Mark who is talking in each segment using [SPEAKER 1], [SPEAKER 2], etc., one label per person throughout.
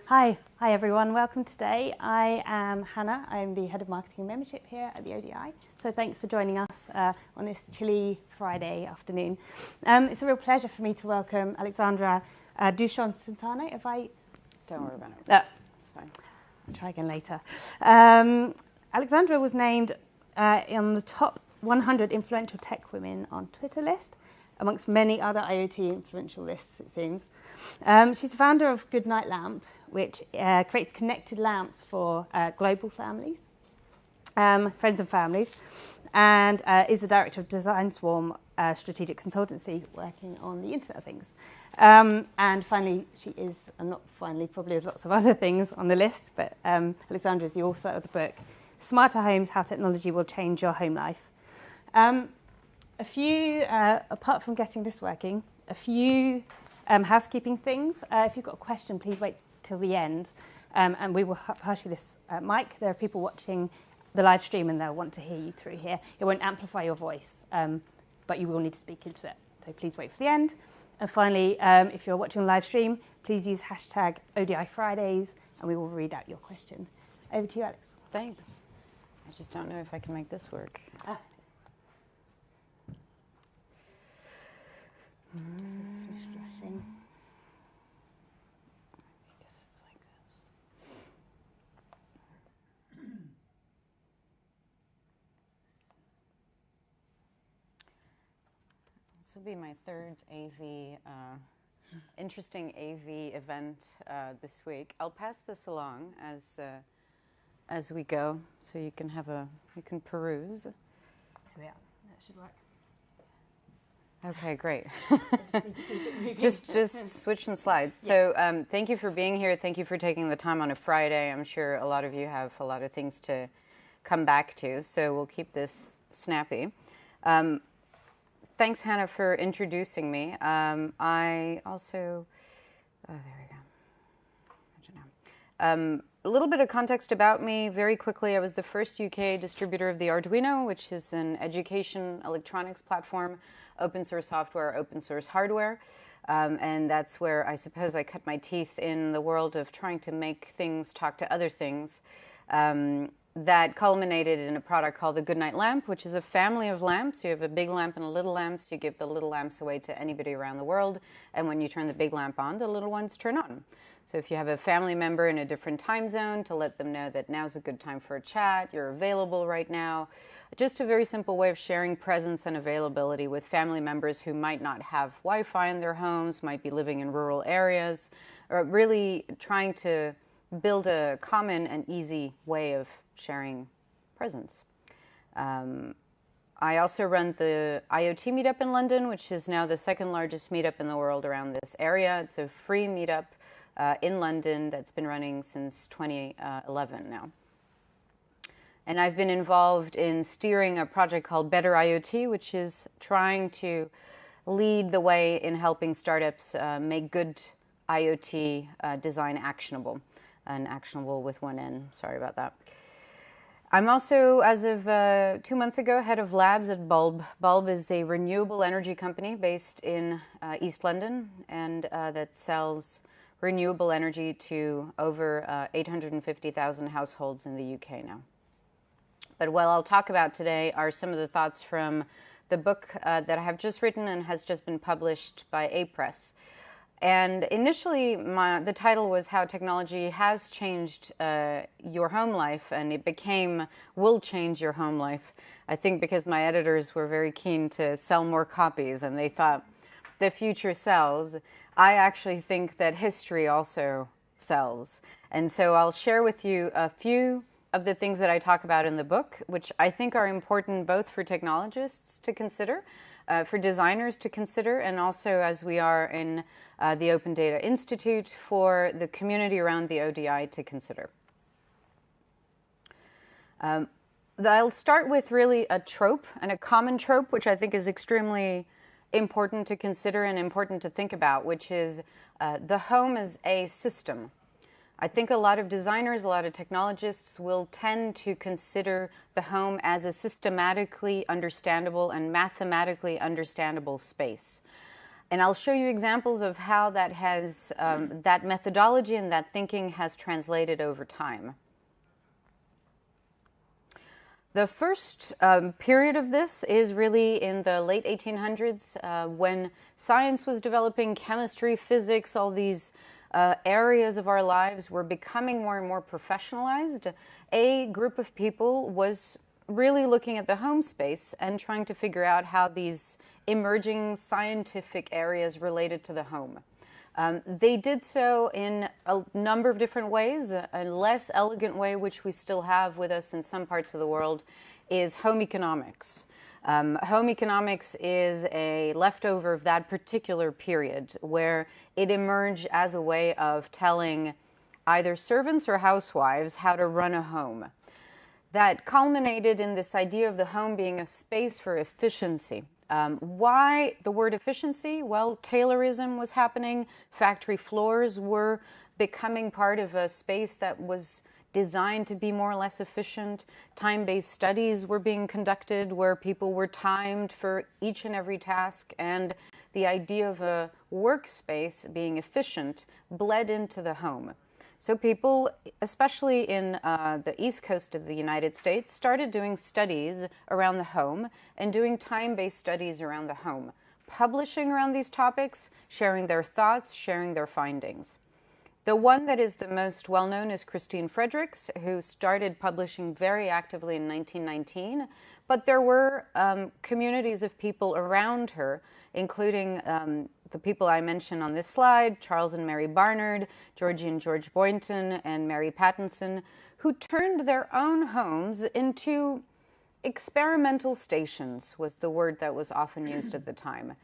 [SPEAKER 1] Hi everyone, welcome today. I am Hannah, I'm the Head of Marketing and Membership here at the ODI. So thanks for joining us on this chilly Friday afternoon. It's a real pleasure for me to welcome Alexandra Deschamps-Sonsino.
[SPEAKER 2] Don't worry about it. It's fine.
[SPEAKER 1] I'll try again later. Alexandra was named on the top 100 influential tech women on Twitter list, amongst many other IoT influential lists, it seems. She's the founder of Goodnight Lamp, which creates connected lamps for global families, friends and families, and is the director of designswarm strategic consultancy working on the Internet of Things. And finally, she is, and not finally, probably there's lots of other things on the list, but Alexandra is the author of the book, Smarter Homes, How Technology Will Change Your Home Life. A few, apart from getting this working, a few housekeeping things. If you've got a question, please wait till the end, and we will pass you this mic. There are people watching the live stream, and they'll want to hear you through here. It won't amplify your voice, but you will need to speak into it. So please wait for the end. And finally, if you're watching the live stream, please use hashtag ODI Fridays, and we will read out your question. Over to you, Alex.
[SPEAKER 2] Thanks. I just don't know if I can make this work. I guess it's like this. This will be my third AV, interesting AV event this week. I'll pass this along as we go, so you can peruse.
[SPEAKER 1] Here we are. That should work.
[SPEAKER 2] Okay, great.
[SPEAKER 1] Just need to keep it moving.
[SPEAKER 2] just switch some slides. Yeah. So thank you for being here. Thank you for taking the time on a Friday. I'm sure a lot of you have a lot of things to come back to, so we'll keep this snappy. Thanks, Hannah, for introducing me. I also, there we go. I don't know. A little bit of context about me, very quickly. I was the first UK distributor of the Arduino, which is an education electronics platform, open source software, open source hardware. And that's where I suppose I cut my teeth in the world of trying to make things talk to other things. That culminated in a product called the Goodnight Lamp, which is a family of lamps. You have a big lamp and a little lamp, so you give the little lamps away to anybody around the world. And when you turn the big lamp on, the little ones turn on. So if you have a family member in a different time zone, to let them know that now's a good time for a chat, you're available right now. Just a very simple way of sharing presence and availability with family members who might not have Wi-Fi in their homes, might be living in rural areas, or really trying to build a common and easy way of sharing presence. I also run the IoT meetup in London, which is now the second largest meetup in the world around this area. It's a free meetup in London that's been running since 2011 now. And I've been involved in steering a project called Better IoT, which is trying to lead the way in helping startups make good IoT design actionable, and actionable with one N. Sorry about that. I'm also, as of 2 months ago, head of labs at Bulb. Bulb is a renewable energy company based in East London, and that sells renewable energy to over 850,000 households in the UK now. But what I'll talk about today are some of the thoughts from the book that I have just written and has just been published by A-Press. And initially, the title was How Technology Has Changed Your Home Life, and it became Will Change Your Home Life. I think because my editors were very keen to sell more copies, and they thought, the future sells. I actually think that history also sells. And so I'll share with you a few of the things that I talk about in the book, which I think are important both for technologists to consider, for designers to consider, and also, as we are in the Open Data Institute, for the community around the ODI to consider. I'll start with really a trope, and a common trope, which I think is extremely important to consider and important to think about, which is the home as a system. I think a lot of designers, a lot of technologists will tend to consider the home as a systematically understandable and mathematically understandable space. And I'll show you examples of how that has, that methodology and that thinking has translated over time. The first period of this is really in the late 1800s when science was developing, chemistry, physics, all these areas of our lives were becoming more and more professionalized. A group of people was really looking at the home space and trying to figure out how these emerging scientific areas related to the home. They did so in a number of different ways. A less elegant way, which we still have with us in some parts of the world, is home economics. Home economics is a leftover of that particular period where it emerged as a way of telling either servants or housewives how to run a home. That culminated in this idea of the home being a space for efficiency. Why the word efficiency? Well, Taylorism was happening. Factory floors were becoming part of a space that was designed to be more or less efficient. Time-based studies were being conducted where people were timed for each and every task, and the idea of a workspace being efficient bled into the home. So people, especially in the East Coast of the United States, started doing studies around the home and doing time-based studies around the home, publishing around these topics, sharing their thoughts, sharing their findings. The one that is the most well-known is Christine Fredericks, who started publishing very actively in 1919, but there were communities of people around her, including the people I mentioned on this slide, Charles and Mary Barnard, Georgie and George Boynton, and Mary Pattinson, who turned their own homes into experimental stations, was the word that was often used at the time.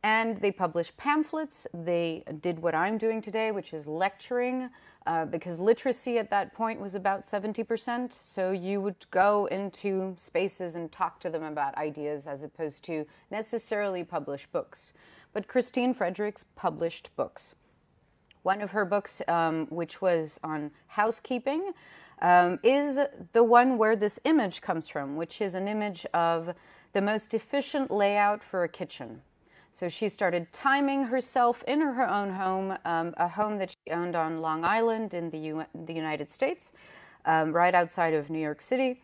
[SPEAKER 2] And they published pamphlets. They did what I'm doing today, which is lecturing, because literacy at that point was about 70%. So you would go into spaces and talk to them about ideas as opposed to necessarily publish books. But Christine Fredericks published books. One of her books, which was on housekeeping, is the one where this image comes from, which is an image of the most efficient layout for a kitchen. So she started timing herself in her own home, a home that she owned on Long Island in the United States, right outside of New York City.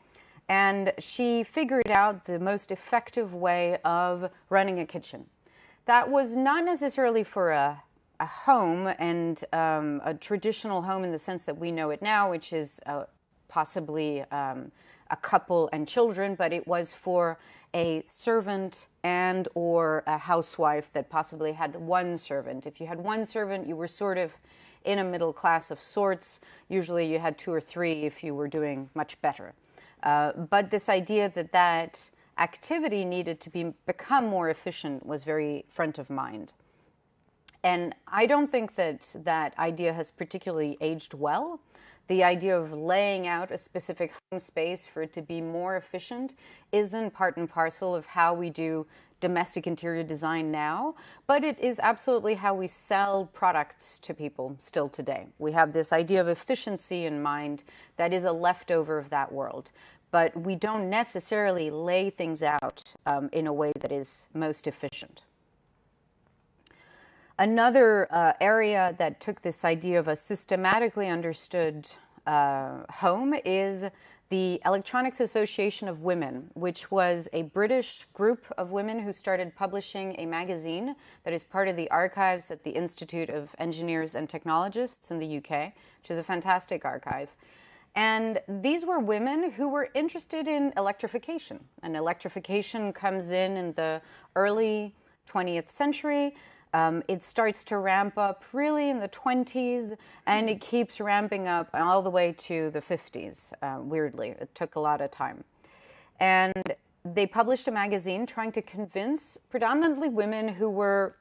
[SPEAKER 2] And she figured out the most effective way of running a kitchen. That was not necessarily for a home and a traditional home in the sense that we know it now, which is possibly a couple and children, but it was for a servant and or a housewife that possibly had one servant. If you had one servant, you were sort of in a middle class of sorts. Usually you had two or three if you were doing much better. But this idea that that activity needed to become more efficient was very front of mind. And I don't think that that idea has particularly aged well. The idea of laying out a specific home space for it to be more efficient isn't part and parcel of how we do domestic interior design now, but it is absolutely how we sell products to people still today. We have this idea of efficiency in mind that is a leftover of that world, but we don't necessarily lay things out in a way that is most efficient. Another area that took this idea of a systematically understood home is the Electronics Association of Women, which was a British group of women who started publishing a magazine that is part of the archives at the Institute of Engineers and Technologists in the UK, which is a fantastic archive. And these were women who were interested in electrification. And electrification comes in the early 20th century. It starts to ramp up really in the 20s, and it keeps ramping up all the way to the 50s, weirdly. It took a lot of time. And they published a magazine trying to convince predominantly women who were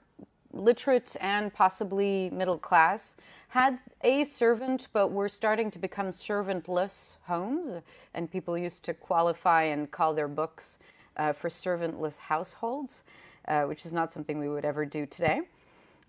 [SPEAKER 2] literate and possibly middle class, had a servant, but were starting to become servantless homes, and people used to qualify and call their books for servantless households. Which is not something we would ever do today.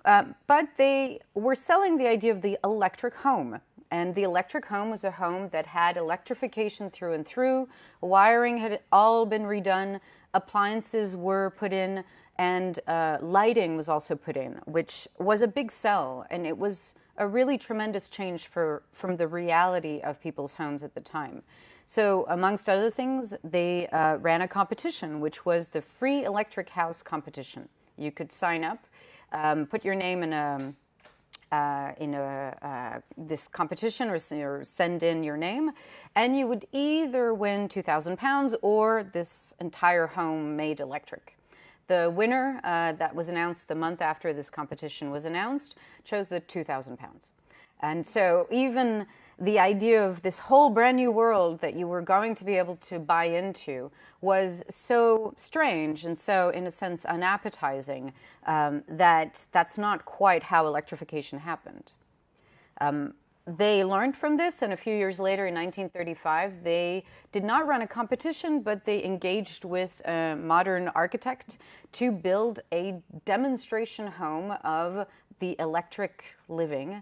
[SPEAKER 2] But they were selling the idea of the electric home. And the electric home was a home that had electrification through and through. Wiring had all been redone. Appliances were put in. And lighting was also put in, which was a big sell, and it was a really tremendous change from the reality of people's homes at the time. So amongst other things, they ran a competition, which was the Free Electric House competition. You could sign up, put your name in this competition, or send in your name, and you would either win £2,000 or this entire home made electric. The winner that was announced the month after this competition was announced chose the £2,000. And so even the idea of this whole brand new world that you were going to be able to buy into was so strange and so, in a sense, unappetizing that that's not quite how electrification happened. They learned from this, and a few years later, in 1935, they did not run a competition, but they engaged with a modern architect to build a demonstration home of the electric living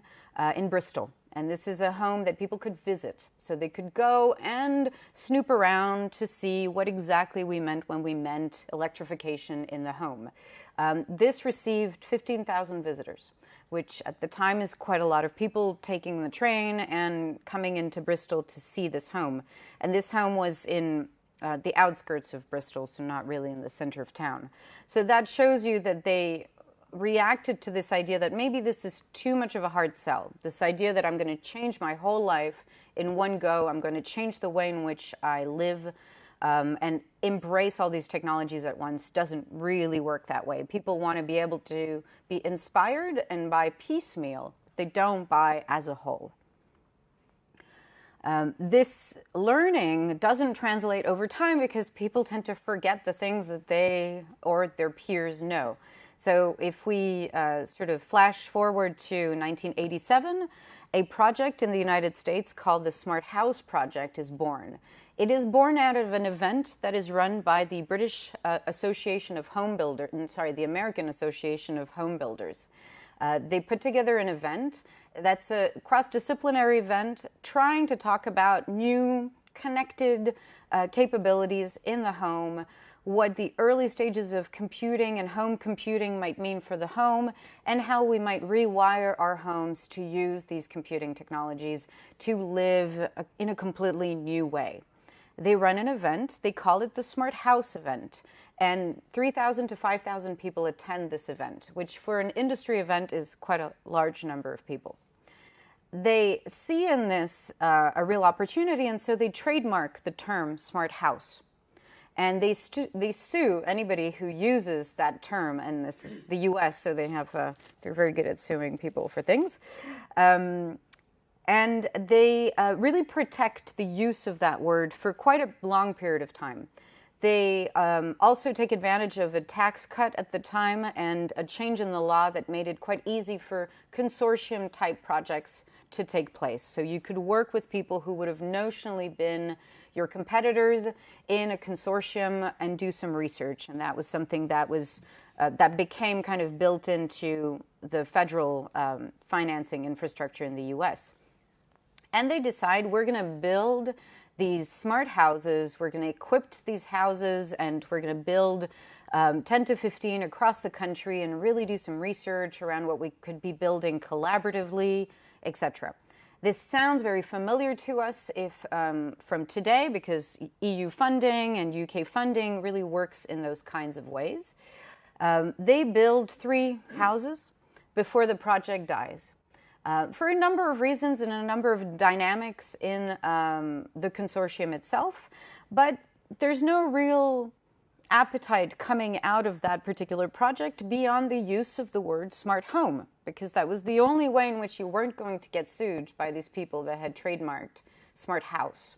[SPEAKER 2] in Bristol. And this is a home that people could visit. So they could go and snoop around to see what exactly we meant when we meant electrification in the home. This received 15,000 visitors, which at the time is quite a lot of people taking the train and coming into Bristol to see this home. And this home was in the outskirts of Bristol, so not really in the center of town. So that shows you that they reacted to this idea that maybe this is too much of a hard sell. This idea that I'm going to change my whole life in one go, I'm going to change the way in which I live and embrace all these technologies at once doesn't really work that way. People want to be able to be inspired and buy piecemeal. They don't buy as a whole. This learning doesn't translate over time because people tend to forget the things that they or their peers know. So if we sort of flash forward to 1987, a project in the United States called the Smart House Project is born. It is born out of an event that is run by the British Association of Home Builders, the American Association of Home Builders. They put together an event that's a cross-disciplinary event trying to talk about new connected capabilities in the home, what the early stages of computing and home computing might mean for the home, and how we might rewire our homes to use these computing technologies to live in a completely new way. They run an event, they call it the Smart House event, and 3,000 to 5,000 people attend this event, which for an industry event is quite a large number of people. They see in this a real opportunity, and so they trademark the term smart house. And they sue anybody who uses that term, and this is the U.S., so they're very good at suing people for things. And they really protect the use of that word for quite a long period of time. They also take advantage of a tax cut at the time and a change in the law that made it quite easy for consortium-type projects to take place. So you could work with people who would have notionally been your competitors in a consortium and do some research. And that was something that was that became kind of built into the federal financing infrastructure in the U.S. And they decide we're going to build these smart houses, we're going to equip these houses, and we're going to build 10 to 15 across the country and really do some research around what we could be building collaboratively, etc. This sounds very familiar to us from today because EU funding and UK funding really works in those kinds of ways. They build 3 houses before the project dies. For a number of reasons and a number of dynamics in the consortium itself, but there's no real appetite coming out of that particular project beyond the use of the word smart home, because that was the only way in which you weren't going to get sued by these people that had trademarked smart house.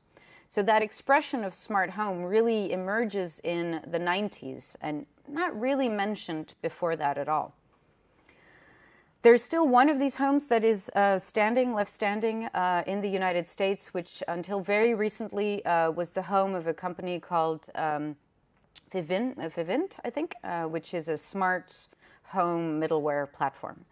[SPEAKER 2] So that expression of smart home really emerges in the 90s and not really mentioned before that at all. There's still one of these homes that is left standing in the United States, which until very recently was the home of a company called Vivint, I think, which is a smart home middleware platform.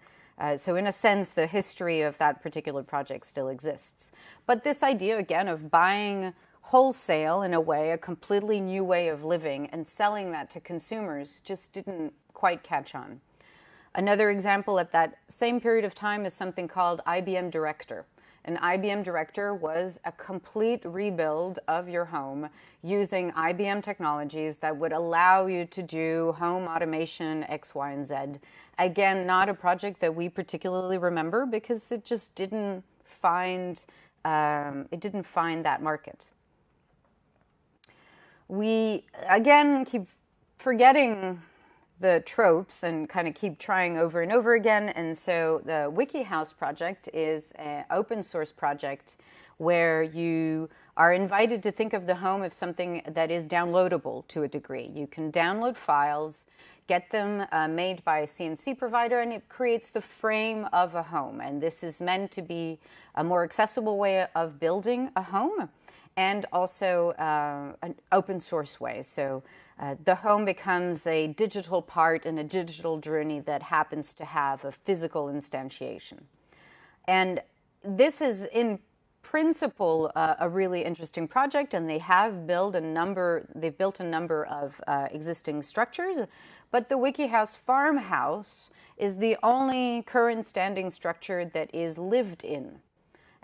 [SPEAKER 2] So in a sense, the history of that particular project still exists. But this idea, again, of buying wholesale, in a way, a completely new way of living and selling that to consumers just didn't quite catch on. Another example at that same period of time is something called IBM Director. An IBM Director was a complete rebuild of your home using IBM technologies that would allow you to do home automation X, Y, and Z. Again, not a project that we particularly remember because it just didn't find that market. We, again, keep forgetting the tropes and kind of keep trying over and over again. And so the WikiHouse project is an open source project where you are invited to think of the home as something that is downloadable to a degree. You can download files, get them made by a CNC provider, and it creates the frame of a home. And this is meant to be a more accessible way of building a home, and also an open source way. So the home becomes a digital part in a digital journey that happens to have a physical instantiation. And this is in principle a really interesting project, and they have built a number of existing structures, but the WikiHouse farmhouse is the only current standing structure that is lived in.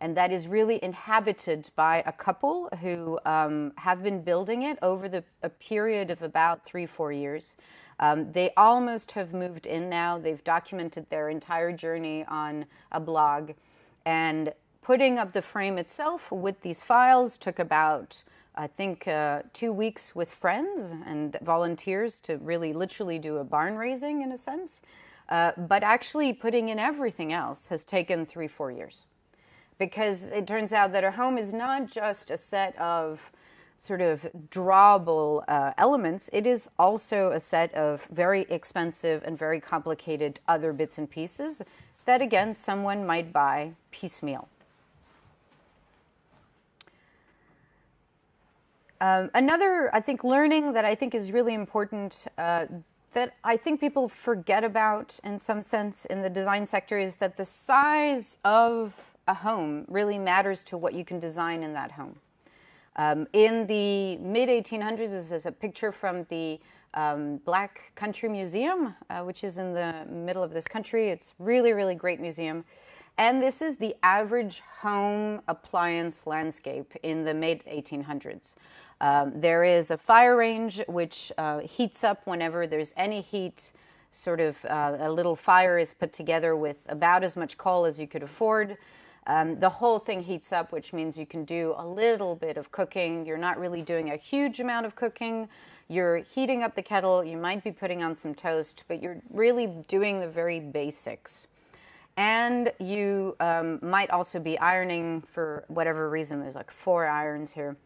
[SPEAKER 2] And that is really inhabited by a couple who have been building it over a period of about 3-4 years. They almost have moved in now. They've documented their entire journey on a blog. And putting up the frame itself with these files took about, I think, 2 weeks with friends and volunteers to really literally do a barn raising in a sense. But actually putting in everything else has taken 3-4 years. Because it turns out that a home is not just a set of sort of drawable elements, it is also a set of very expensive and very complicated other bits and pieces that, again, someone might buy piecemeal. Another, I think, learning that I think is really important that I think people forget about in some sense in the design sector is that the size of a home really matters to what you can design in that home. In the mid-1800s, this is a picture from the Black Country Museum, which is in the middle of this country. It's really, really great museum. And this is the average home appliance landscape in the mid-1800s. There is a fire range which heats up whenever there's any heat. Sort of a little fire is put together with about as much coal as you could afford. The whole thing heats up, which means you can do a little bit of cooking. You're not really doing a huge amount of cooking. You're heating up the kettle. You might be putting on some toast, but you're really doing the very basics. And you might also be ironing for whatever reason. There's like 4 irons here.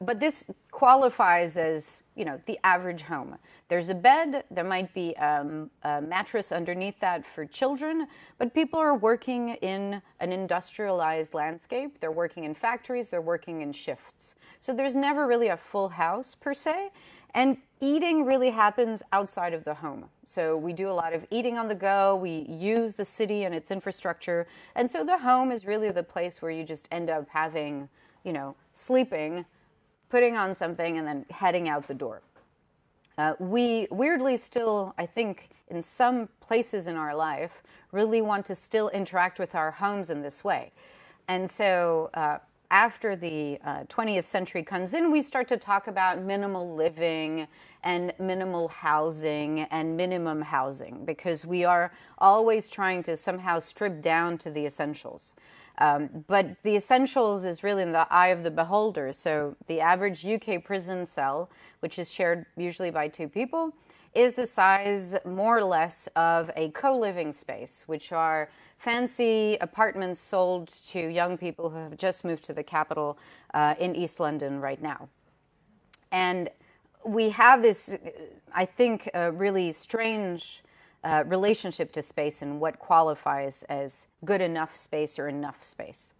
[SPEAKER 2] But this qualifies as, you know, the average home. There's a bed, there might be a mattress underneath that for children, but people are working in an industrialized landscape. They're working in factories, they're working in shifts. So there's never really a full house per se, and eating really happens outside of the home. So we do a lot of eating on the go, we use the city and its infrastructure, and so the home is really the place where you just end up having, you know, sleeping, putting on something, and then heading out the door. We weirdly still, I think, in some places in our life, really want to still interact with our homes in this way. And so after the 20th century comes in, we start to talk about minimal living and minimal housing and minimum housing, because we are always trying to somehow strip down to the essentials. But the essentials is really in the eye of the beholder. So the average UK prison cell, which is shared usually by 2 people, is the size more or less of a co-living space, which are fancy apartments sold to young people who have just moved to the capital in East London right now. And we have this, I think, really strange relationship to space and what qualifies as good enough space or enough space.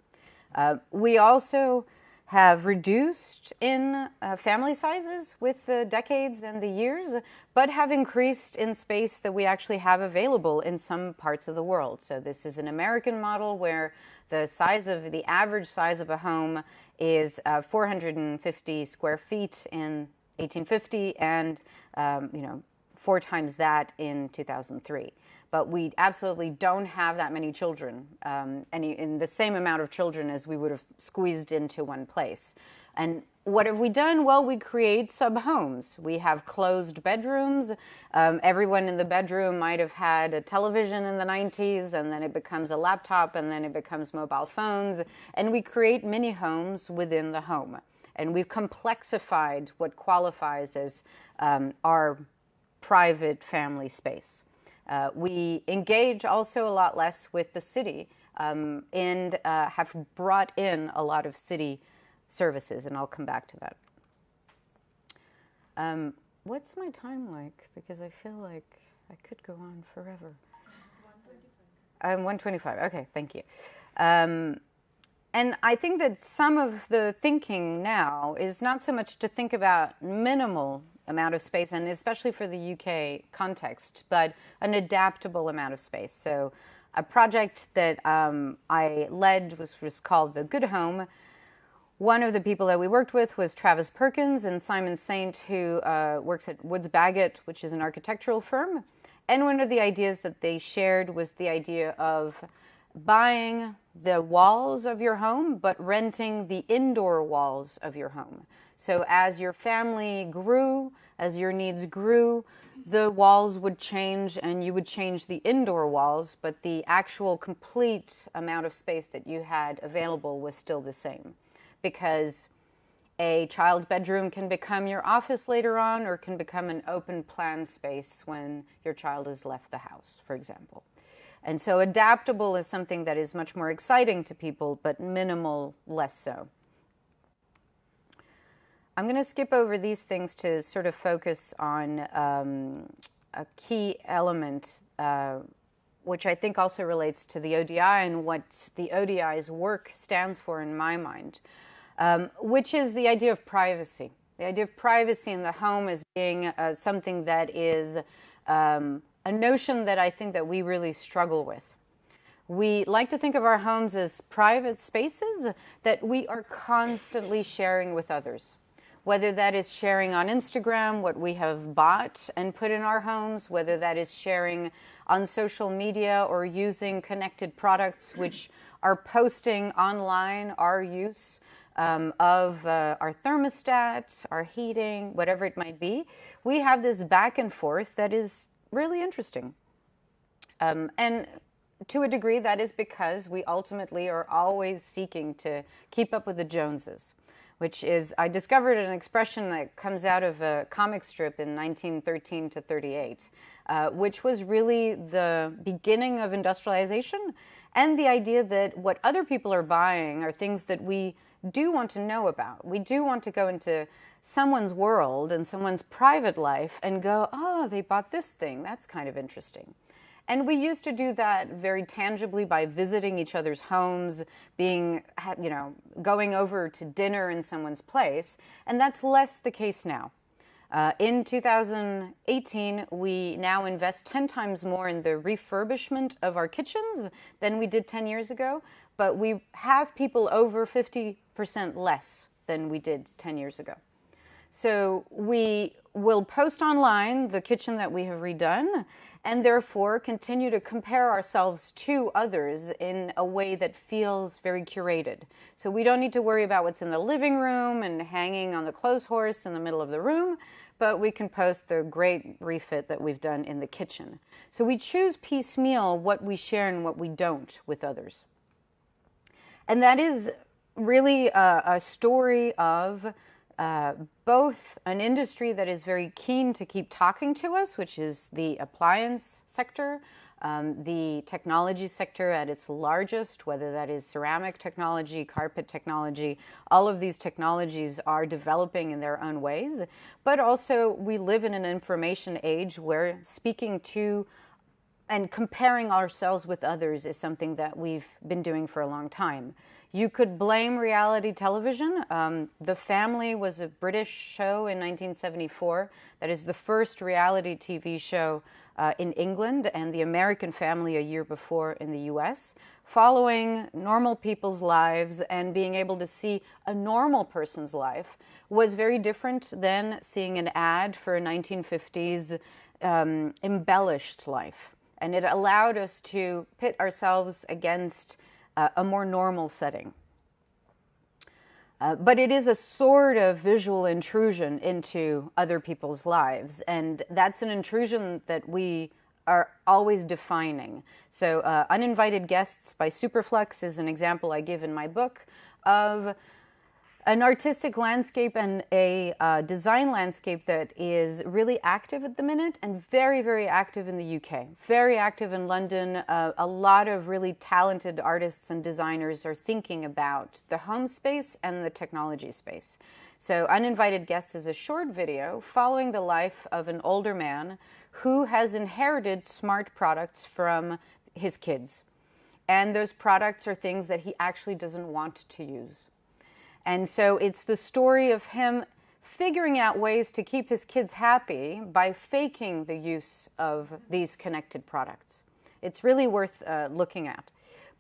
[SPEAKER 2] We also have reduced in family sizes with the decades and the years, but have increased in space that we actually have available in some parts of the world. So this is an American model where the average size of a home is 450 square feet in 1850 and 4 times that in 2003. But we absolutely don't have that many children, in the same amount of children as we would have squeezed into one place. And what have we done? Well, we create sub-homes. We have closed bedrooms. Everyone in the bedroom might have had a television in the 90s, and then it becomes a laptop, and then it becomes mobile phones. And we create mini homes within the home. And we've complexified what qualifies as our private family space. We engage also a lot less with the city and have brought in a lot of city services, and I'll come back to that. What's my time like? Because I feel like I could go on forever. 125. Okay, thank you. And I think that some of the thinking now is not so much to think about minimal amount of space, and especially for the UK context, but an adaptable amount of space. So a project that I led was called The Good Home. One of the people that we worked with was Travis Perkins and Simon Saint, who works at Woods Bagot, which is an architectural firm. And one of the ideas that they shared was the idea of buying the walls of your home, but renting the indoor walls of your home. So as your family grew, as your needs grew, the walls would change and you would change the indoor walls, but the actual complete amount of space that you had available was still the same. Because a child's bedroom can become your office later on, or can become an open plan space when your child has left the house, for example. And so adaptable is something that is much more exciting to people, but minimal less so. I'm going to skip over these things to sort of focus on a key element, which I think also relates to the ODI and what the ODI's work stands for in my mind, which is the idea of privacy. The idea of privacy in the home as being something that is a notion that I think that we really struggle with. We like to think of our homes as private spaces that we are constantly sharing with others. Whether that is sharing on Instagram what we have bought and put in our homes, whether that is sharing on social media or using connected products which are posting online our use of our thermostat, our heating, whatever it might be. We have this back and forth that is really interesting. And to a degree, that is because we ultimately are always seeking to keep up with the Joneses, which is, I discovered an expression that comes out of a comic strip in 1913 to 38, which was really the beginning of industrialization and the idea that what other people are buying are things that we do want to know about. We do want to go into someone's world and someone's private life and go, oh, they bought this thing. That's kind of interesting. And we used to do that very tangibly by visiting each other's homes, going over to dinner in someone's place. And that's less the case now. In 2018, we now invest 10 times more in the refurbishment of our kitchens than we did 10 years ago. But we have people over 50% less than we did 10 years ago. So we will post online the kitchen that we have redone, and therefore continue to compare ourselves to others in a way that feels very curated. So we don't need to worry about what's in the living room and hanging on the clothes horse in the middle of the room, but we can post the great refit that we've done in the kitchen. So we choose piecemeal what we share and what we don't with others. And that is really a story of both an industry that is very keen to keep talking to us, which is the appliance sector, the technology sector at its largest, whether that is ceramic technology, carpet technology, all of these technologies are developing in their own ways. But also we live in an information age where speaking to and comparing ourselves with others is something that we've been doing for a long time. You could blame reality television. The Family was a British show in 1974 that is the first reality TV show in England, and The American Family a year before in the US, following normal people's lives and being able to see a normal person's life was very different than seeing an ad for a 1950s embellished life. And it allowed us to pit ourselves against a more normal setting. But it is a sort of visual intrusion into other people's lives. And that's an intrusion that we are always defining. So Uninvited Guests by Superflux is an example I give in my book of an artistic landscape and a design landscape that is really active at the minute and very, very active in the UK. Very active in London. A lot of really talented artists and designers are thinking about the home space and the technology space. So Uninvited Guest is a short video following the life of an older man who has inherited smart products from his kids. And those products are things that he actually doesn't want to use. And so it's the story of him figuring out ways to keep his kids happy by faking the use of these connected products. It's really worth looking at.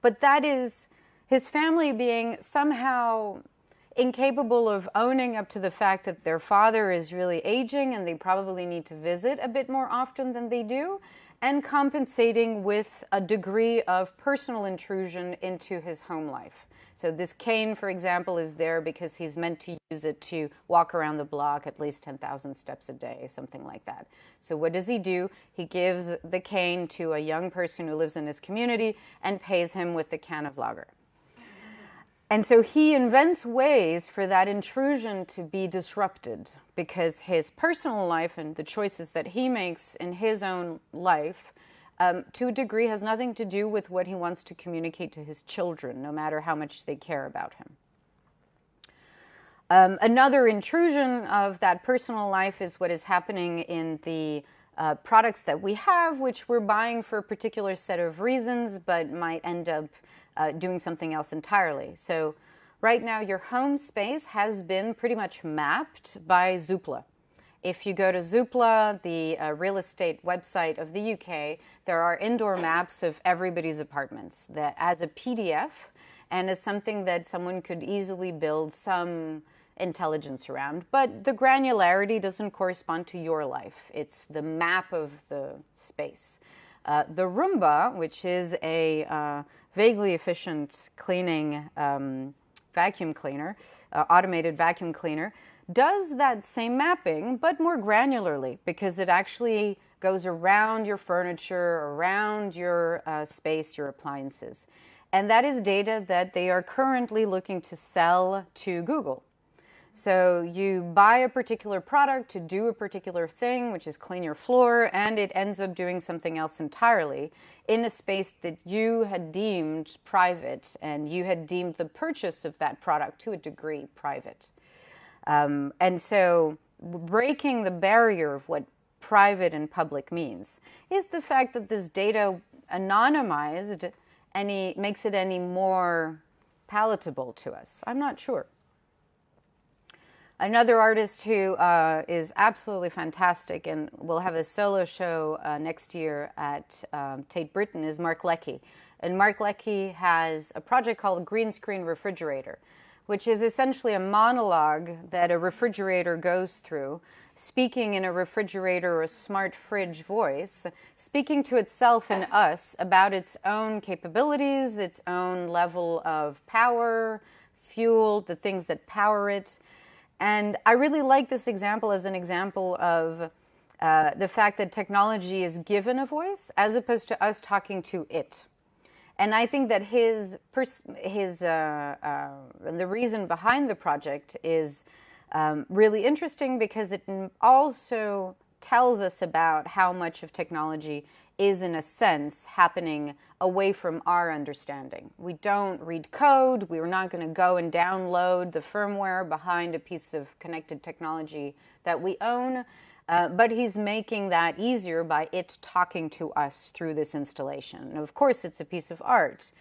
[SPEAKER 2] But that is his family being somehow incapable of owning up to the fact that their father is really aging and they probably need to visit a bit more often than they do, and compensating with a degree of personal intrusion into his home life. So this cane, for example, is there because he's meant to use it to walk around the block at least 10,000 steps a day, something like that. So what does he do? He gives the cane to a young person who lives in his community and pays him with a can of lager. And so he invents ways for that intrusion to be disrupted because his personal life and the choices that he makes in his own life to a degree has nothing to do with what he wants to communicate to his children, no matter how much they care about him. Another intrusion of that personal life is what is happening in the products that we have, which we're buying for a particular set of reasons, but might end up doing something else entirely. So right now, your home space has been pretty much mapped by Zoopla. If you go to Zoopla, the real estate website of the UK, there are indoor maps of everybody's apartments that as a PDF and as something that someone could easily build some intelligence around. But the granularity doesn't correspond to your life. It's the map of the space. The Roomba, which is a vaguely efficient cleaning vacuum cleaner, automated vacuum cleaner, does that same mapping, but more granularly, because it actually goes around your furniture, around your space, your appliances. And that is data that they are currently looking to sell to Google. So you buy a particular product to do a particular thing, which is clean your floor, and it ends up doing something else entirely in a space that you had deemed private, and you had deemed the purchase of that product to a degree private. And so breaking the barrier of what private and public means is the fact that this data anonymized makes it any more palatable to us. I'm not sure. Another artist who is absolutely fantastic and will have a solo show next year at Tate Britain is Mark Leckey. And Mark Leckey has a project called Green Screen Refrigerator, which is essentially a monologue that a refrigerator goes through, speaking in a refrigerator or a smart fridge voice, speaking to itself and us about its own capabilities, its own level of power, fuel, the things that power it. And I really like this example as an example of the fact that technology is given a voice as opposed to us talking to it. And I think that the reason behind the project is really interesting because it also tells us about how much of technology is, in a sense, happening away from our understanding. We don't read code. We're not going to go and download the firmware behind a piece of connected technology that we own. But he's making that easier by it talking to us through this installation. And of course, it's a piece of art,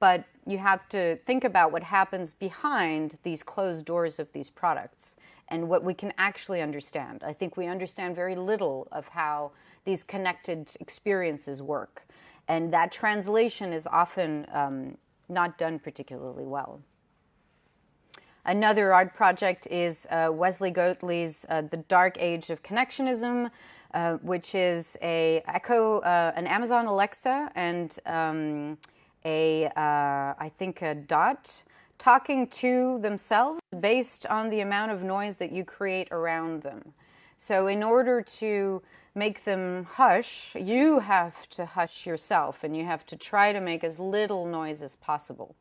[SPEAKER 2] but you have to think about what happens behind these closed doors of these products and what we can actually understand. I think we understand very little of how these connected experiences work. And that translation is often not done particularly well. Another art project is Wesley Goatley's The Dark Age of Connectionism, which is an Amazon Alexa and I think a Dot talking to themselves based on the amount of noise that you create around them. So in order to make them hush, you have to hush yourself, and you have to try to make as little noise as possible.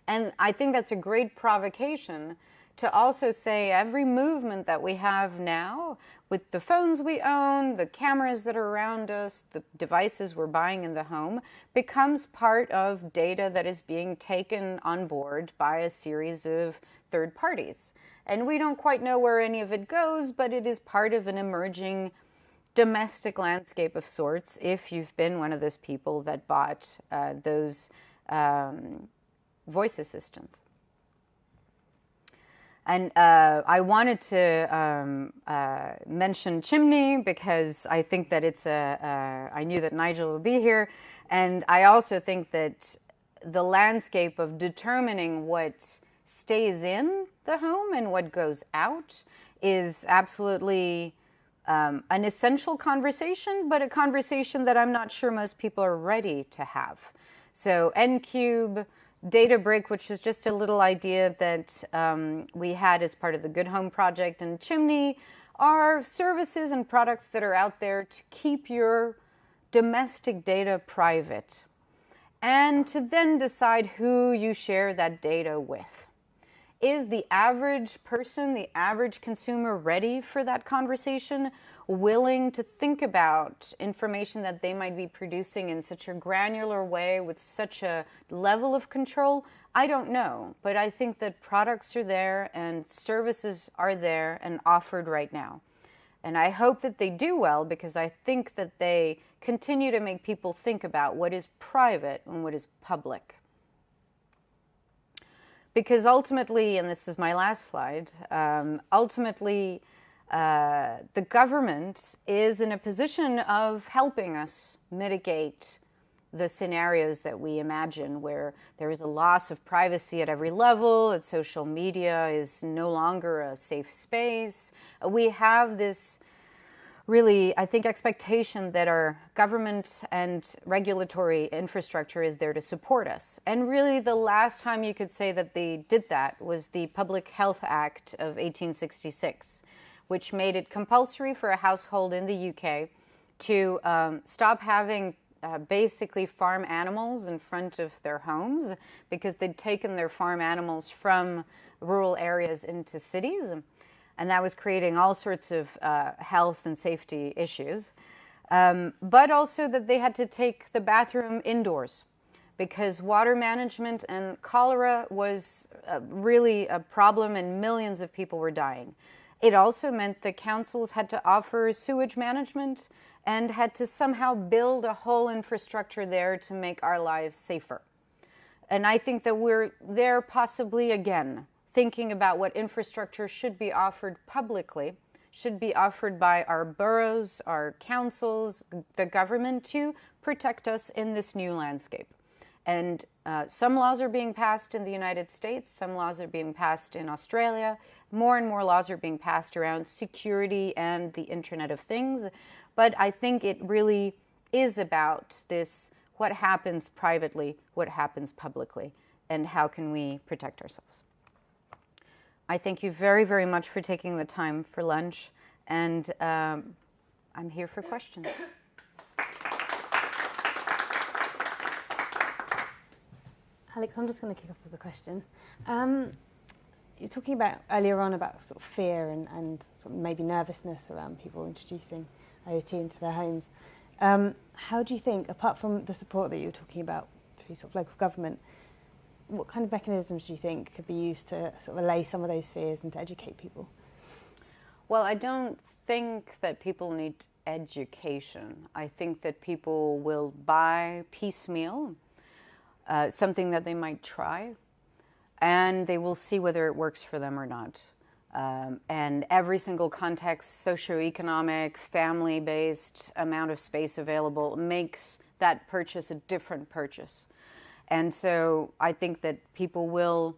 [SPEAKER 2] And I think that's a great provocation to also say every movement that we have now with the phones we own, the cameras that are around us, the devices we're buying in the home, becomes part of data that is being taken on board by a series of third parties. And we don't quite know where any of it goes, but it is part of an emerging domestic landscape of sorts if you've been one of those people that bought those voice assistants. And I wanted to mention chimney because I think that it's I knew that Nigel would be here, and I also think that the landscape of determining what stays in the home and what goes out is absolutely an essential conversation, but a conversation that I'm not sure most people are ready to have. So N-Cube, Data Brick, which is just a little idea that we had as part of the Good Home Project, and Chimney are services and products that are out there to keep your domestic data private and to then decide who you share that data with. Is the average person, the average consumer ready for that conversation, willing to think about information that they might be producing in such a granular way with such a level of control? I don't know, but I think that products are there and services are there and offered right now. And I hope that they do well because I think that they continue to make people think about what is private and what is public. Because ultimately, and this is my last slide, ultimately the government is in a position of helping us mitigate the scenarios that we imagine where there is a loss of privacy at every level, that social media is no longer a safe space. We have this really, I think, expectation that our government and regulatory infrastructure is there to support us. And really the last time you could say that they did that was the Public Health Act of 1866, which made it compulsory for a household in the UK to stop having basically farm animals in front of their homes because they'd taken their farm animals from rural areas into cities. And that was creating all sorts of health and safety issues. But also that they had to take the bathroom indoors because water management and cholera was really a problem and millions of people were dying. It also meant that councils had to offer sewage management and had to somehow build a whole infrastructure there to make our lives safer. And I think that we're there possibly again, thinking about what infrastructure should be offered publicly, should be offered by our boroughs, our councils, the government to protect us in this new landscape. And some laws are being passed in the United States, some laws are being passed in Australia, more and more laws are being passed around security and the Internet of Things. But I think it really is about this, what happens privately, what happens publicly, and how can we protect ourselves. I thank you very, very much for taking the time for lunch, and I'm here for questions.
[SPEAKER 1] Alex, I'm just going to kick off with a question. You're talking about earlier on about sort of fear and sort of maybe nervousness around people introducing IoT into their homes. How do you think, apart from the support that you were talking about through sort of local government, what kind of mechanisms do you think could be used to sort of allay some of those fears and to educate people?
[SPEAKER 2] Well, I don't think that people need education. I think that people will buy piecemeal something that they might try, and they will see whether it works for them or not. And every single context, socioeconomic, family-based amount of space available makes that purchase a different purchase. And so I think that people will,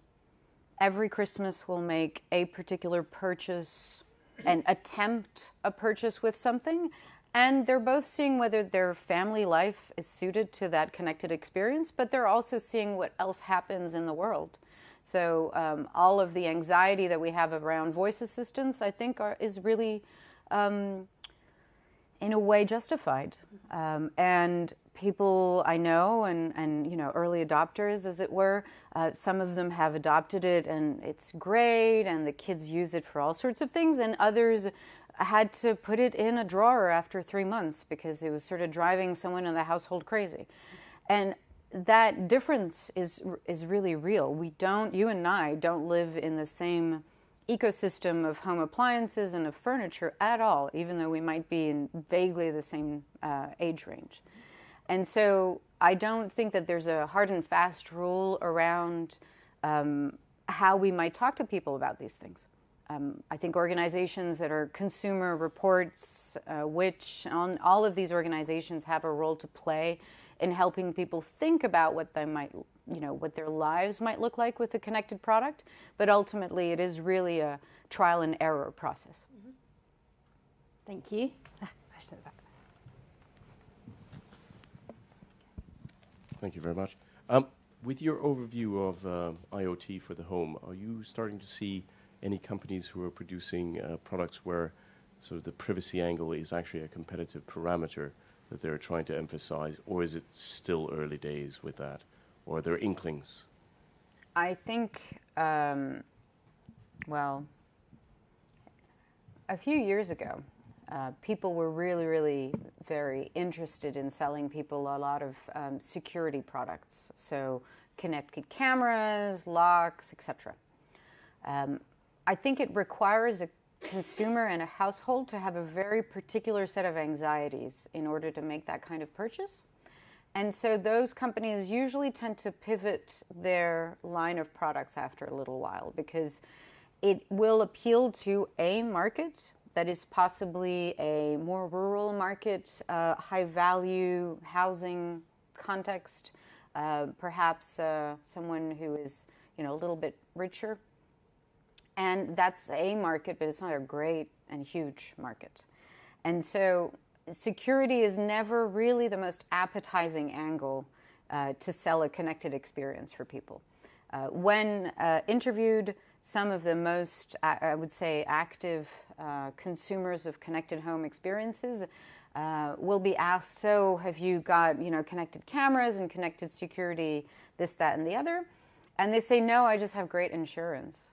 [SPEAKER 2] every Christmas, will make a particular purchase and attempt a purchase with something. And they're both seeing whether their family life is suited to that connected experience, but they're also seeing what else happens in the world. So all of the anxiety that we have around voice assistants, I think, is really, in a way, justified. And people I know, and you know, early adopters, as it were, some of them have adopted it, and it's great, and the kids use it for all sorts of things, and others had to put it in a drawer after 3 months because it was sort of driving someone in the household crazy. And that difference is really real. You and I don't live in the same ecosystem of home appliances and of furniture at all, even though we might be in vaguely the same age range. And so I don't think that there's a hard and fast rule around how we might talk to people about these things. I think organizations that are consumer reports, which on all of these organizations have a role to play in helping people think about what they might, you know, what their lives might look like with a connected product. But ultimately, it is really a trial and error process.
[SPEAKER 1] Mm-hmm. Thank you.
[SPEAKER 3] Thank you very much. With your overview of IoT for the home, are you starting to see any companies who are producing products where sort of the privacy angle is actually a competitive parameter that they're trying to emphasize, or is it still early days with that, or are there inklings?
[SPEAKER 2] I think, well, a few years ago, people were really very interested in selling people a lot of security products, so connected cameras, locks, etc. I think it requires a consumer and a household to have a very particular set of anxieties in order to make that kind of purchase. And so those companies usually tend to pivot their line of products after a little while because it will appeal to a market that is possibly a more rural market, high value housing context, perhaps someone who is, you know, a little bit richer. And that's a market, but it's not a great and huge market. And so security is never really the most appetizing angle to sell a connected experience for people. When interviewed, some of the most, I would say, active consumers of connected home experiences will be asked, so have you got, you know, connected cameras and connected security, this, that, and the other? And they say, no, I just have great insurance.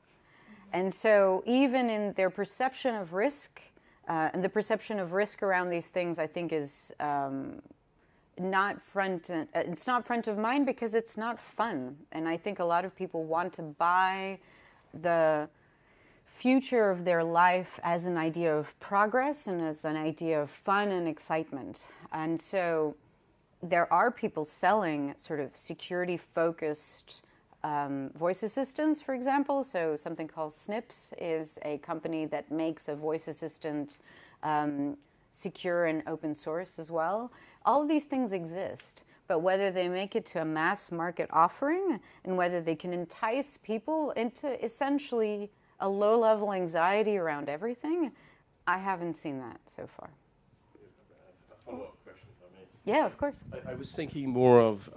[SPEAKER 2] And so even in their perception of risk, and the perception of risk around these things, I think is not front of mind because it's not fun. And I think a lot of people want to buy the future of their life as an idea of progress and as an idea of fun and excitement. And so there are people selling sort of security-focused voice assistants, for example. So something called Snips is a company that makes a voice assistant secure and open source as well. All of these things exist, but whether they make it to a mass market offering and whether they can entice people into essentially a low-level anxiety around everything, I haven't seen that so far.
[SPEAKER 3] A follow-up question, if I may.
[SPEAKER 2] Yeah, of course.
[SPEAKER 3] I was thinking more of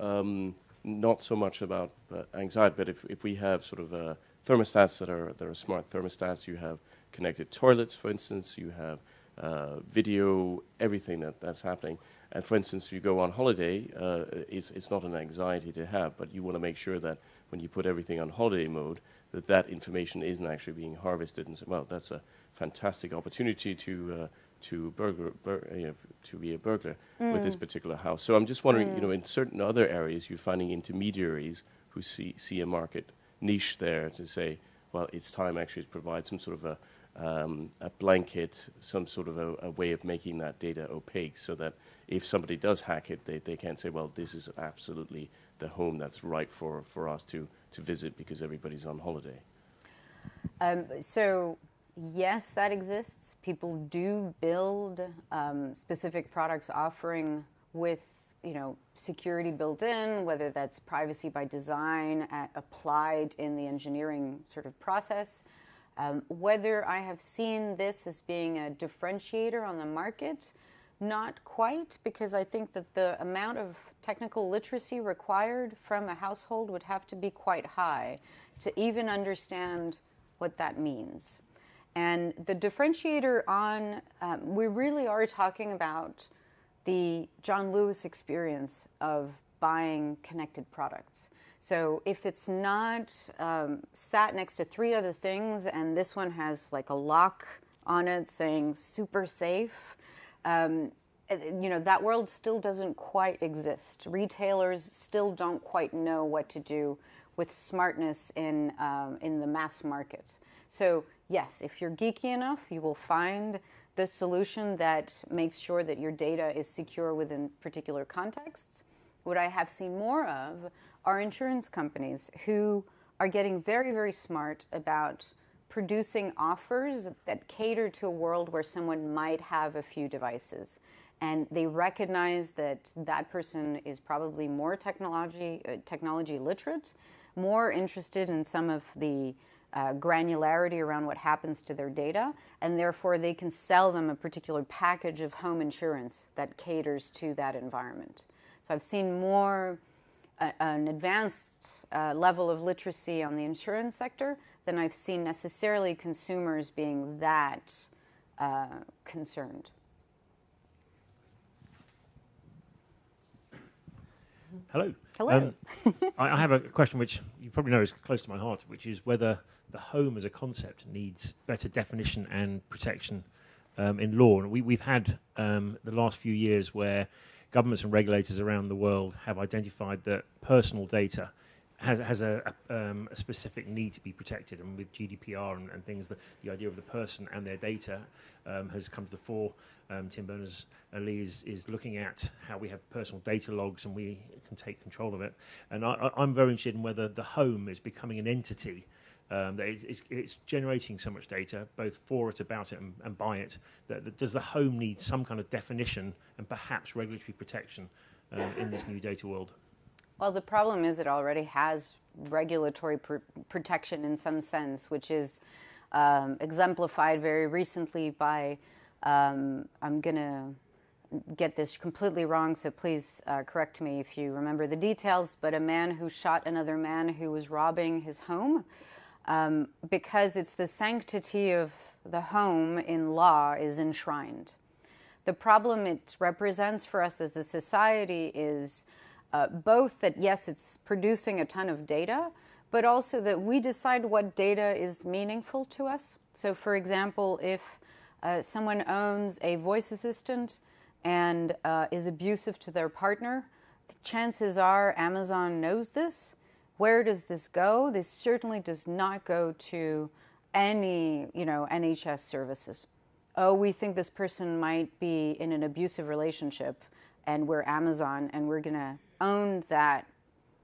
[SPEAKER 3] not so much about anxiety, but if we have sort of thermostats that are smart thermostats, you have connected toilets, for instance, you have video, everything that's happening. And for instance, you go on holiday, it's not an anxiety to have, but you want to make sure that when you put everything on holiday mode, that information isn't actually being harvested. And so, well, that's a fantastic opportunity to be a burglar with this particular house. So I'm just wondering, you know, in certain other areas, you're finding intermediaries who see a market niche there to say, well, it's time actually to provide some sort of a blanket, some sort of a way of making that data opaque so that if somebody does hack it, they can't say, well, this is absolutely the home that's right for us to visit because everybody's on holiday.
[SPEAKER 2] So yes, that exists. People do build specific products offering with, you know, security built in, whether that's privacy by design applied in the engineering sort of process. Whether I have seen this as being a differentiator on the market, Not quite, because I think that the amount of technical literacy required from a household would have to be quite high to even understand what that means. And the differentiator on, we really are talking about the John Lewis experience of buying connected products. So if it's not sat next to 3 other things and this one has like a lock on it saying super safe, that world still doesn't quite exist. Retailers still don't quite know what to do with smartness in the mass market. So yes, if you're geeky enough, you will find the solution that makes sure that your data is secure within particular contexts. What I have seen more of are insurance companies who are getting very, very smart about producing offers that cater to a world where someone might have a few devices. And they recognize that that person is probably more technology literate, more interested in some of the granularity around what happens to their data, and therefore they can sell them a particular package of home insurance that caters to that environment. So I've seen more an advanced level of literacy on the insurance sector than I've seen necessarily consumers being that concerned.
[SPEAKER 4] Hello.
[SPEAKER 2] Hello.
[SPEAKER 4] I have a question which you probably know is close to my heart, which is whether the home as a concept needs better definition and protection in law. And we've had the last few years where governments and regulators around the world have identified that personal data has a specific need to be protected, and with GDPR and things, the idea of the person and their data has come to the fore. Tim Berners-Lee is looking at how we have personal data logs and we can take control of it. And I'm very interested in whether the home is becoming an entity that it's generating so much data, both for it, about it, and by it. That does the home need some kind of definition and perhaps regulatory protection in this new data world?
[SPEAKER 2] Well, the problem is it already has regulatory protection in some sense, which is exemplified very recently by, I'm going to get this completely wrong, so please correct me if you remember the details, but a man who shot another man who was robbing his home, because it's the sanctity of the home in law is enshrined. The problem it represents for us as a society is both that, yes, it's producing a ton of data, but also that we decide what data is meaningful to us. So, for example, if someone owns a voice assistant and is abusive to their partner, the chances are Amazon knows this. Where does this go? This certainly does not go to any, NHS services. Oh, we think this person might be in an abusive relationship, and we're Amazon, and we're going to own that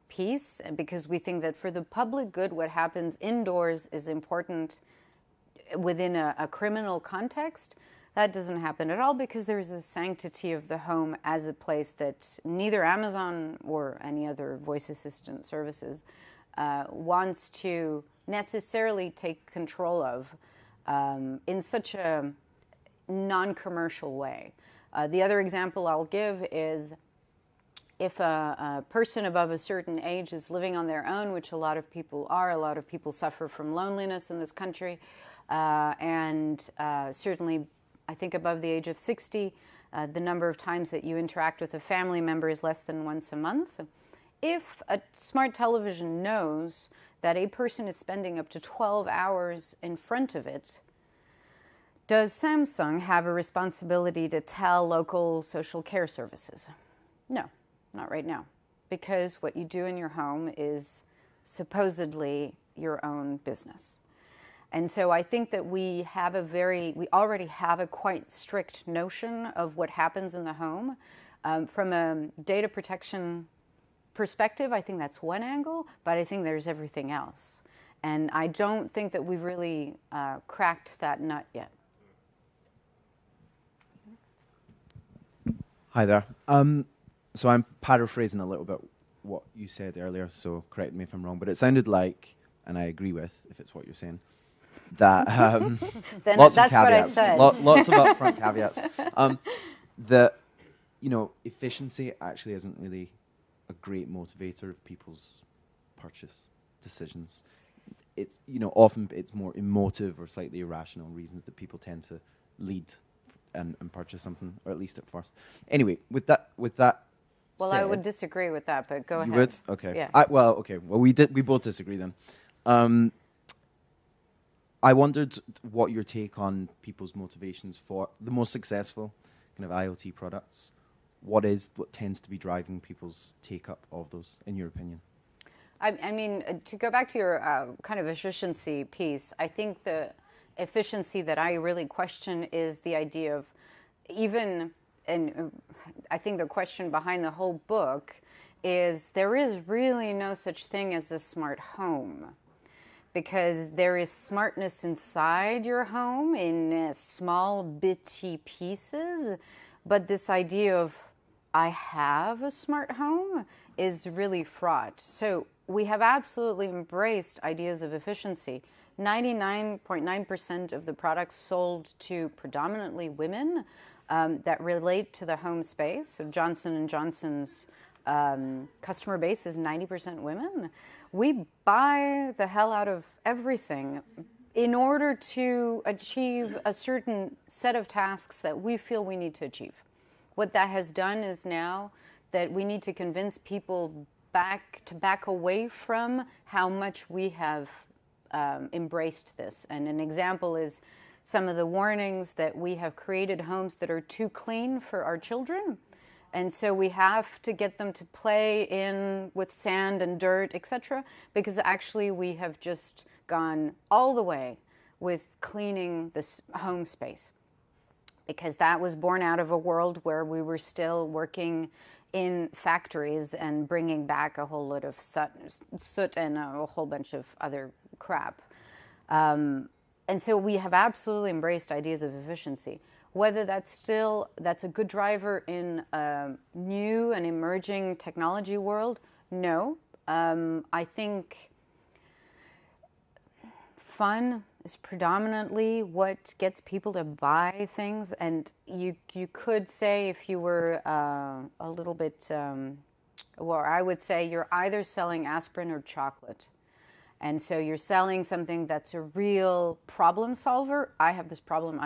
[SPEAKER 2] piece because we think that for the public good, what happens indoors is important within a criminal context. That doesn't happen at all because there's the sanctity of the home as a place that neither Amazon or any other voice assistant services wants to necessarily take control of in such a non-commercial way. The other example I'll give is if a person above a certain age is living on their own, which a lot of people are, a lot of people suffer from loneliness in this country, and certainly I think above the age of 60, the number of times that you interact with a family member is less than once a month. If a smart television knows that a person is spending up to 12 hours in front of it, does Samsung have a responsibility to tell local social care services? No, not right now, because what you do in your home is supposedly your own business. And so I think that we already have a quite strict notion of what happens in the home. From a data protection perspective, I think that's one angle, but I think there's everything else. And I don't think that we've really cracked that nut yet.
[SPEAKER 5] Hi there. So I'm paraphrasing a little bit what you said earlier, so correct me if I'm wrong, but it sounded like, and I agree with, if it's what you're saying, that
[SPEAKER 2] then
[SPEAKER 5] lots
[SPEAKER 2] that's
[SPEAKER 5] of caveats,
[SPEAKER 2] what I said.
[SPEAKER 5] Lots of upfront caveats. Efficiency actually isn't really a great motivator of people's purchase decisions. It's, often it's more emotive or slightly irrational reasons that people tend to lead and purchase something, or at least at first. Anyway, with that.
[SPEAKER 2] Well,
[SPEAKER 5] said,
[SPEAKER 2] I would disagree with that, but go ahead.
[SPEAKER 5] You would? Okay.
[SPEAKER 2] Yeah.
[SPEAKER 5] Well, we both disagree then. I wondered what your take on people's motivations for the most successful kind of IoT products. What tends to be driving people's take-up of those, in your opinion?
[SPEAKER 2] I mean, to go back to your kind of efficiency piece, I think the efficiency that I really question is the idea of and I think the question behind the whole book is there is really no such thing as a smart home, because there is smartness inside your home in small bitty pieces, but this idea of I have a smart home is really fraught. So we have absolutely embraced ideas of efficiency. 99.9% of the products sold to predominantly women that relate to the home space. So Johnson & Johnson's customer base is 90% women. We buy the hell out of everything in order to achieve a certain set of tasks that we feel we need to achieve. What that has done is now that we need to convince people to back away from how much we have embraced this. And an example is some of the warnings that we have created homes that are too clean for our children. And so we have to get them to play in with sand and dirt, etc., because actually we have just gone all the way with cleaning this home space, because that was born out of a world where we were still working in factories and bringing back a whole lot of soot and a whole bunch of other crap. And so we have absolutely embraced ideas of efficiency. Whether that's a good driver in a new and emerging technology world, no. I think fun is predominantly what gets people to buy things. And you could say, if you were a little bit, I would say you're either selling aspirin or chocolate. And so you're selling something that's a real problem solver. I have this problem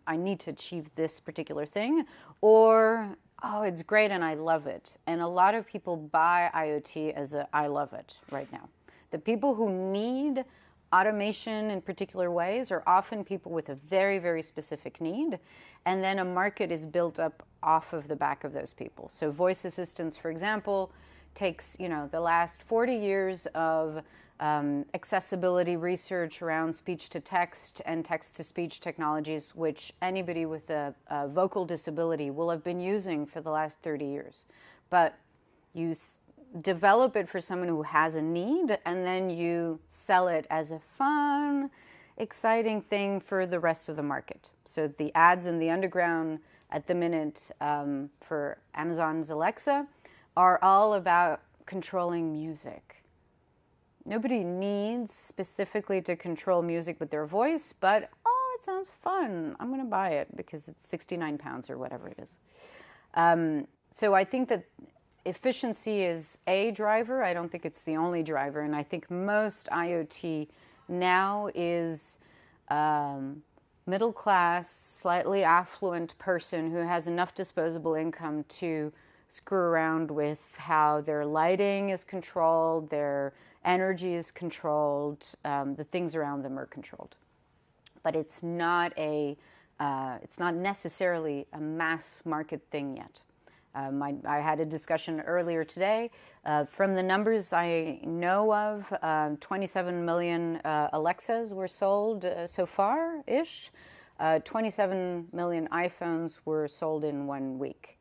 [SPEAKER 2] I need to achieve this particular thing. Or, oh, it's great and I love it. And a lot of people buy IoT as I love it right now. The people who need automation in particular ways are often people with a very, very specific need. And then a market is built up off of the back of those people. So voice assistants, for example, takes, the last 40 years of accessibility research around speech-to-text and text-to-speech technologies, which anybody with a vocal disability will have been using for the last 30 years. But you develop it for someone who has a need, and then you sell it as a fun, exciting thing for the rest of the market. So the ads in the underground at the minute for Amazon's Alexa are all about controlling music. Nobody needs specifically to control music with their voice, but, it sounds fun. I'm going to buy it because it's 69 pounds or whatever it is. So I think that efficiency is a driver. I don't think it's the only driver. And I think most IoT now is middle class, slightly affluent person who has enough disposable income to screw around with how their lighting is controlled, their energy is controlled, the things around them are controlled. But it's not necessarily a mass market thing yet. I had a discussion earlier today. From the numbers I know of, 27 million Alexas were sold so far-ish. 27 million iPhones were sold in 1 week.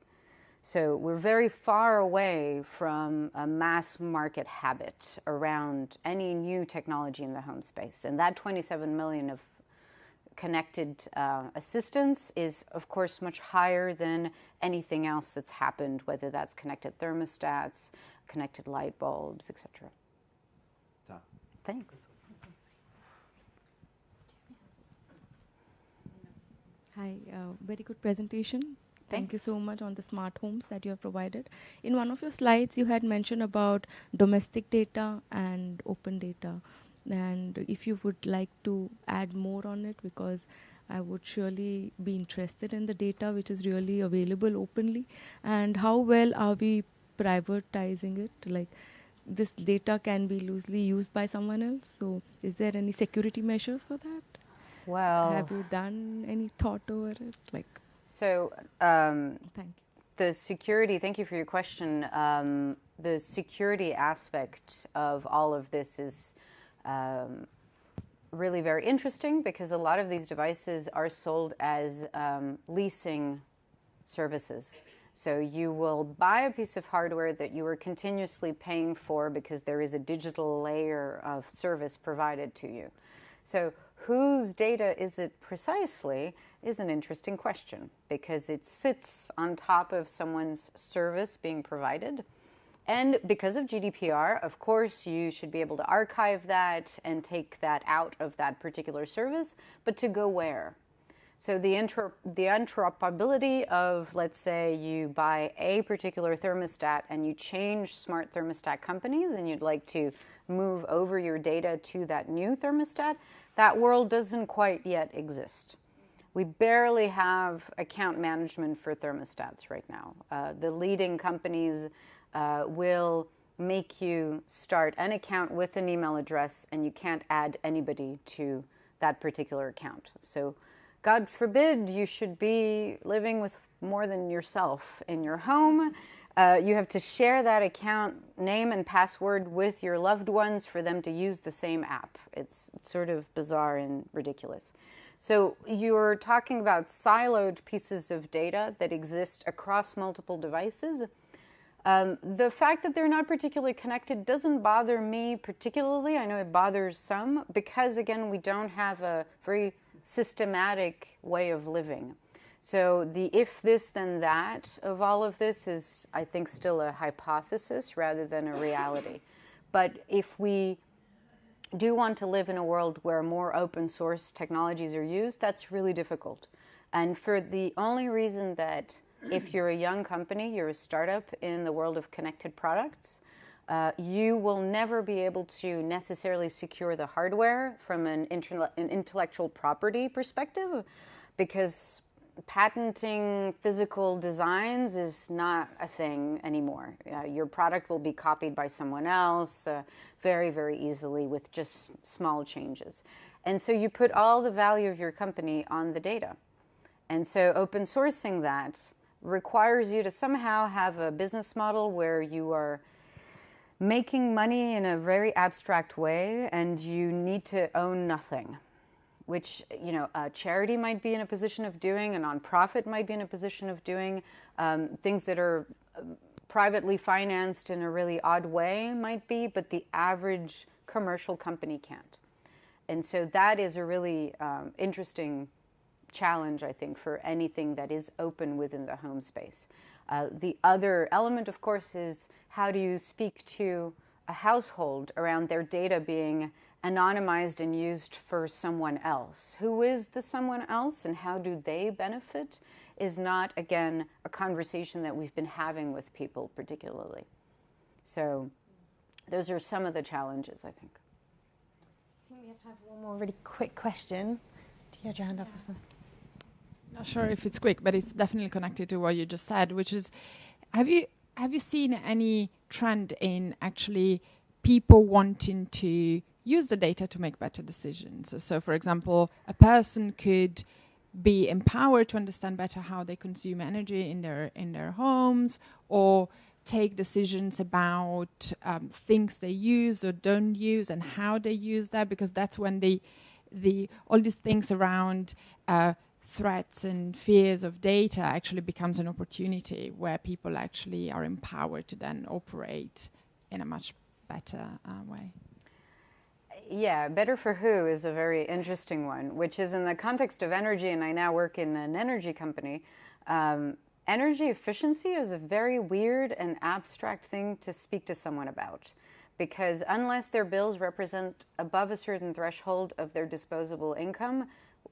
[SPEAKER 2] So we're very far away from a mass market habit around any new technology in the home space. And that 27 million of connected assistants is, of course, much higher than anything else that's happened, whether that's connected thermostats, connected light bulbs, etc. Thanks.
[SPEAKER 6] Hi, very good presentation. Thank you so much on the smart homes that you have provided. In one of your slides, you had mentioned about domestic data and open data. And if you would like to add more on it, because I would surely be interested in the data which is really available openly. And how well are we privatizing it? Like, this data can be loosely used by someone else. So is there any security measures for that?
[SPEAKER 2] Well,
[SPEAKER 6] have you done any thought over it? Like,
[SPEAKER 2] so
[SPEAKER 6] thank you.
[SPEAKER 2] the security, thank you for your question. The security aspect of all of this is really very interesting, because a lot of these devices are sold as leasing services. So you will buy a piece of hardware that you are continuously paying for because there is a digital layer of service provided to you. So whose data is it precisely is an interesting question, because it sits on top of someone's service being provided. And because of GDPR, of course, you should be able to archive that and take that out of that particular service, but to go where? So the interoperability of, let's say, you buy a particular thermostat and you change smart thermostat companies and you'd like to move over your data to that new thermostat, that world doesn't quite yet exist. We barely have account management for thermostats right now. The leading companies will make you start an account with an email address, and you can't add anybody to that particular account. So God forbid you should be living with more than yourself in your home. You have to share that account name and password with your loved ones for them to use the same app. It's sort of bizarre and ridiculous. So you're talking about siloed pieces of data that exist across multiple devices. The fact that they're not particularly connected doesn't bother me particularly. I know it bothers some because, again, we don't have a very systematic way of living. So the if this then that of all of this is, I think, still a hypothesis rather than a reality. But if we do want to live in a world where more open source technologies are used, that's really difficult. And for the only reason that if you're a young company, you're a startup in the world of connected products, you will never be able to necessarily secure the hardware from an intellectual property perspective, because patenting physical designs is not a thing anymore. Your product will be copied by someone else very, very easily with just small changes. And so you put all the value of your company on the data. And so open sourcing that requires you to somehow have a business model where you are making money in a very abstract way, and you need to own nothing, which, you know, a charity might be in a position of doing, a nonprofit might be in a position of doing, things that are privately financed in a really odd way might be, but the average commercial company can't. And so that is a really interesting challenge, I think, for anything that is open within the home space. The other element, of course, is how do you speak to a household around their data being anonymized and used for someone else? Who is the someone else and how do they benefit is not, again, a conversation that we've been having with people particularly. So those are some of the challenges, I think.
[SPEAKER 1] I think we have time for one more really quick question. Do you have your hand up? Yeah.
[SPEAKER 7] Not sure if it's quick, but it's definitely connected to what you just said, which is, have you seen any trend in actually people wanting to use the data to make better decisions? So, for example, a person could be empowered to understand better how they consume energy in their homes, or take decisions about things they use or don't use and how they use that, because that's when all these things around threats and fears of data actually becomes an opportunity where people actually are empowered to then operate in a much better way.
[SPEAKER 2] Yeah, better for who is a very interesting one, which is in the context of energy, and I now work in an energy company. Energy efficiency is a very weird and abstract thing to speak to someone about, because unless their bills represent above a certain threshold of their disposable income,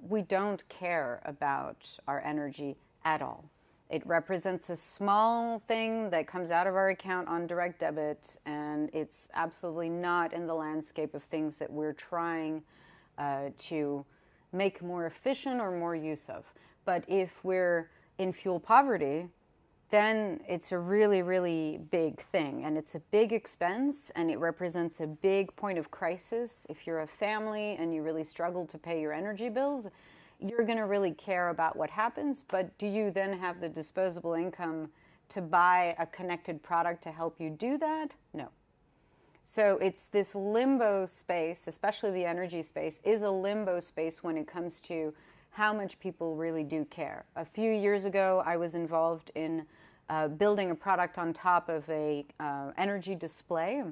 [SPEAKER 2] we don't care about our energy at all. It represents a small thing that comes out of our account on direct debit, and it's absolutely not in the landscape of things that we're trying to make more efficient or more use of. But if we're in fuel poverty, then it's a really, really big thing, and it's a big expense, and it represents a big point of crisis. If you're a family and you really struggle to pay your energy bills, you're going to really care about what happens, but do you then have the disposable income to buy a connected product to help you do that? No. So it's this limbo space, especially the energy space, is a limbo space when it comes to how much people really do care. A few years ago, I was involved in building a product on top of a energy display.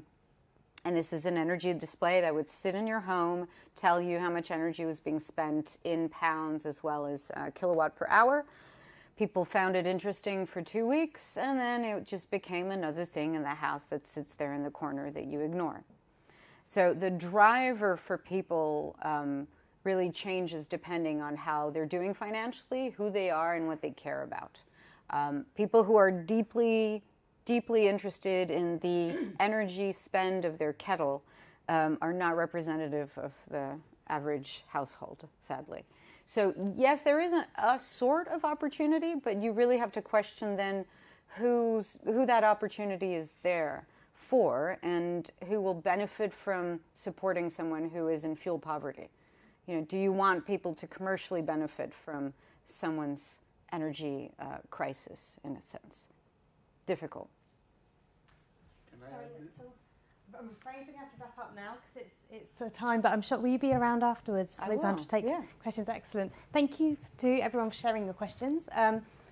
[SPEAKER 2] And this is an energy display that would sit in your home, tell you how much energy was being spent in pounds as well as kilowatt per hour. People found it interesting for 2 weeks, and then it just became another thing in the house that sits there in the corner that you ignore. So the driver for people really changes depending on how they're doing financially, who they are, and what they care about. People who are deeply interested in the energy spend of their kettle are not representative of the average household, sadly. So yes, there is a sort of opportunity, but you really have to question then who that opportunity is there for and who will benefit from supporting someone who is in fuel poverty. You know, do you want people to commercially benefit from someone's energy crisis, in a sense? Difficult.
[SPEAKER 1] Sorry, so I'm afraid we're going to have to wrap up now because it's the time, but I'm sure, will you be around afterwards, Alexandra, to take questions? Excellent. Thank you to everyone for sharing your questions.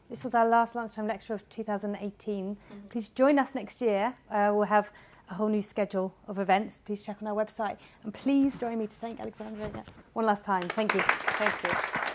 [SPEAKER 1] This was our last lunchtime lecture of 2018. Please join us next year. We'll have a whole new schedule of events. Please check on our website. And please join me to thank Alexandra again one last time. Thank you.
[SPEAKER 2] Thank you.